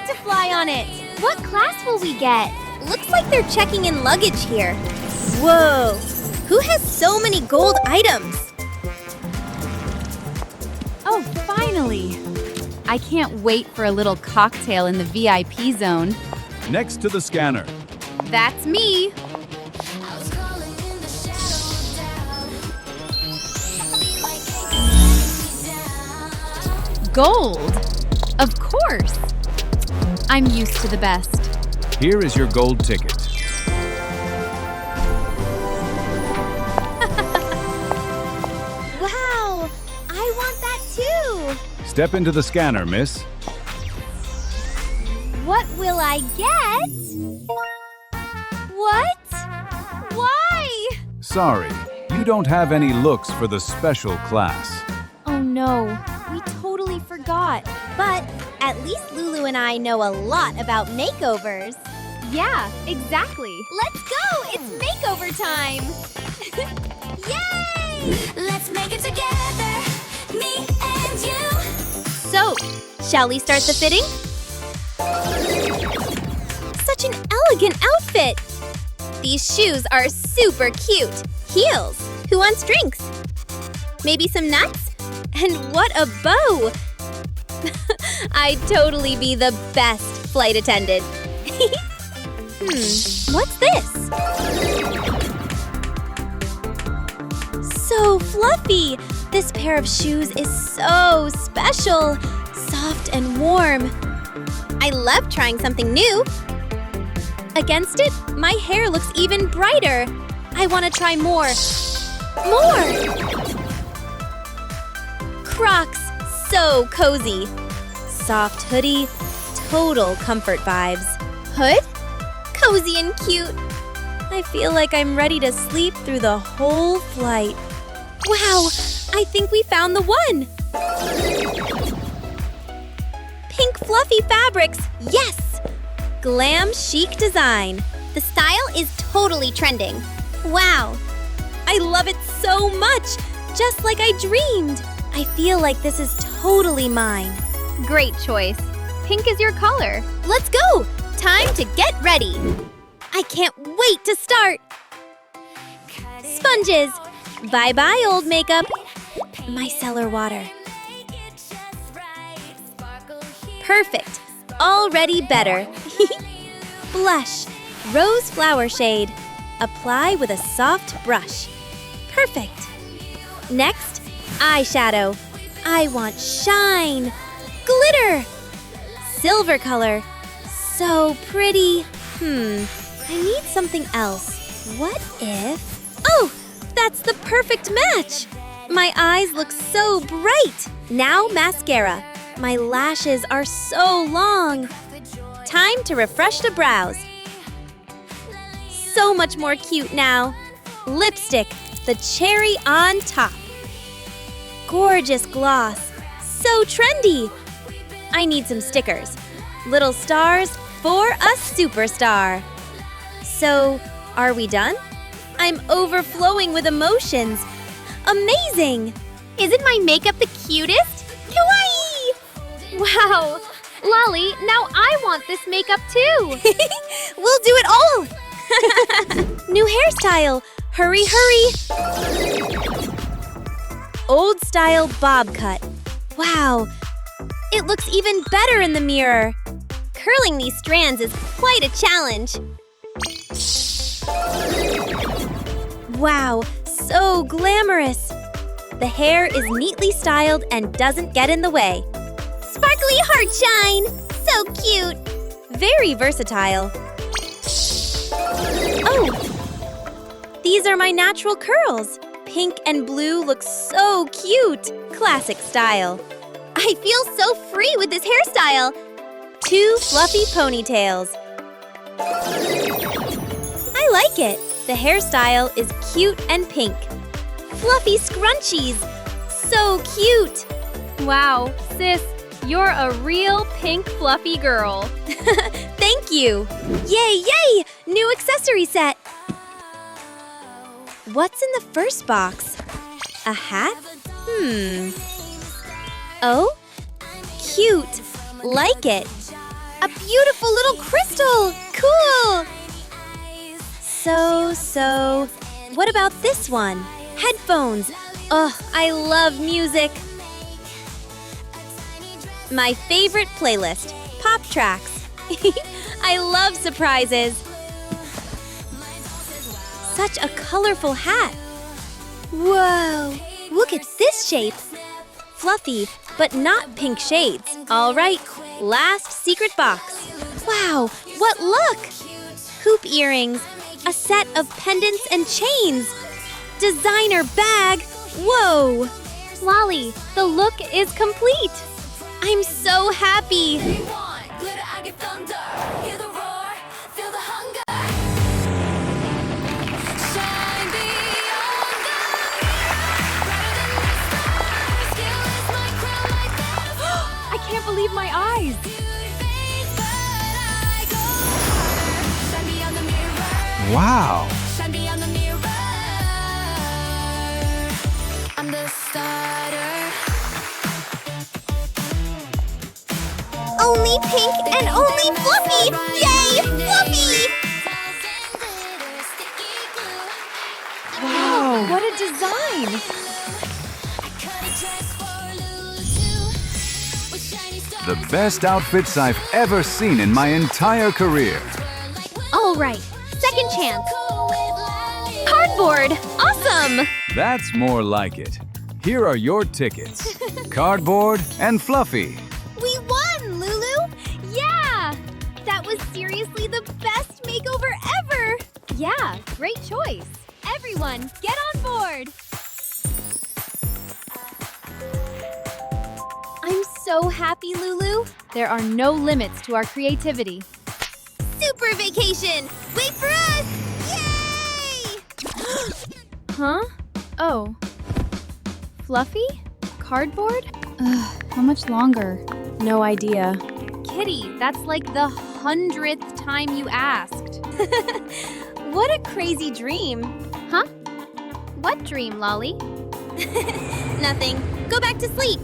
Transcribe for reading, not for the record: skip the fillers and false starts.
to fly on it. What class will we get? Looks like they're checking in luggage here. Whoa! Who has so many gold items? Oh, finally! I can't wait for a little cocktail in the VIP zone. Next to the scanner. That's me! Gold! Of course! I'm used to the best. Here is your gold ticket. Wow! I want that too! Step into the scanner, miss. What will I get? What? Why? Sorry, you don't have any looks for the special class. Oh no, we totally forgot. But at least Lulu and I know a lot about makeovers. Yeah, exactly. Let's go! It's makeover time! Yay! Let's make it together, me and you. So, shall we start the fitting? Such an elegant outfit! These shoes are super cute. Heels. Who wants drinks? Maybe some nuts? And what a bow! I'd totally be the best flight attendant. What's this? So fluffy! This pair of shoes is so special. Soft and warm. I love trying something new. Against it, my hair looks even brighter. I want to try more. More! Crocs, so cozy. Soft hoodie, total comfort vibes. Hood? Cozy and cute. I feel like I'm ready to sleep through the whole flight. Wow, I think we found the one. Pink fluffy fabrics, yes! Glam chic design. The style is totally trending. Wow, I love it so much, just like I dreamed. I feel like this is totally mine. Great choice. Pink is your color. Let's go! Time to get ready. I can't wait to start. Sponges. Bye-bye, old makeup. Micellar water. Perfect. Already better. Blush. Rose flower shade. Apply with a soft brush. Perfect. Next, eyeshadow. I want shine. Glitter. Silver color. So pretty. I need something else. What if... Oh, that's the perfect match. My eyes look so bright. Now mascara. My lashes are so long. Time to refresh the brows. So much more cute now. Lipstick, the cherry on top. Gorgeous gloss. So trendy. I need some stickers. Little stars for a superstar. So, are we done? I'm overflowing with emotions. Amazing! Isn't my makeup the cutest? Kawaii! Wow! Lali, now I want this makeup too! We'll do it all! New hairstyle! Hurry, hurry! Old style bob cut. Wow! It looks even better in the mirror. Curling these strands is quite a challenge. Wow, so glamorous. The hair is neatly styled and doesn't get in the way. Sparkly heart shine! So cute! Very versatile. Oh! These are my natural curls. Pink and blue look so cute. Classic style. I feel so free with this hairstyle. 2 fluffy ponytails. I like it. The hairstyle is cute and pink. Fluffy scrunchies. So cute. Wow, sis, you're a real pink fluffy girl. Thank you. Yay, yay! New accessory set. What's in the first box? A hat? Oh? Cute. Like it. A beautiful little crystal! Cool! So, what about this one? Headphones! Oh, I love music! My favorite playlist, pop tracks. I love surprises. Such a colorful hat. Whoa, look at this shape. Fluffy, but not pink shades. All right, last secret box. Wow, what look! Hoop earrings, a set of pendants and chains. Designer bag, whoa! Lali, the look is complete. I'm so happy. Glitter, I get thunder. Hear the roar, feel the hunger. Shine beyond the mirror, brighter than the stars. Skill is my crown, like butterflies. I can't believe my eyes. Beauty fades, but I go harder. Shine beyond the mirror. Wow! Shine beyond the mirror. I'm the starter. Only pink and only fluffy! Yay, fluffy! Wow, what a design! The best outfits I've ever seen in my entire career. All right, second chance. Cardboard! Awesome! That's more like it. Here are your tickets. Cardboard and Fluffy. We won, Lulu! Yeah! That was seriously the best makeover ever! Yeah, great choice. Everyone, get on board! I'm so happy, Lulu. There are no limits to our creativity. Super vacation! Wait for us! Yay! Huh? Oh. Fluffy? Cardboard? Ugh, how much longer? No idea. Kitty, that's like the 100th time you asked. What a crazy dream. Huh? What dream, Lali? Nothing. Go back to sleep.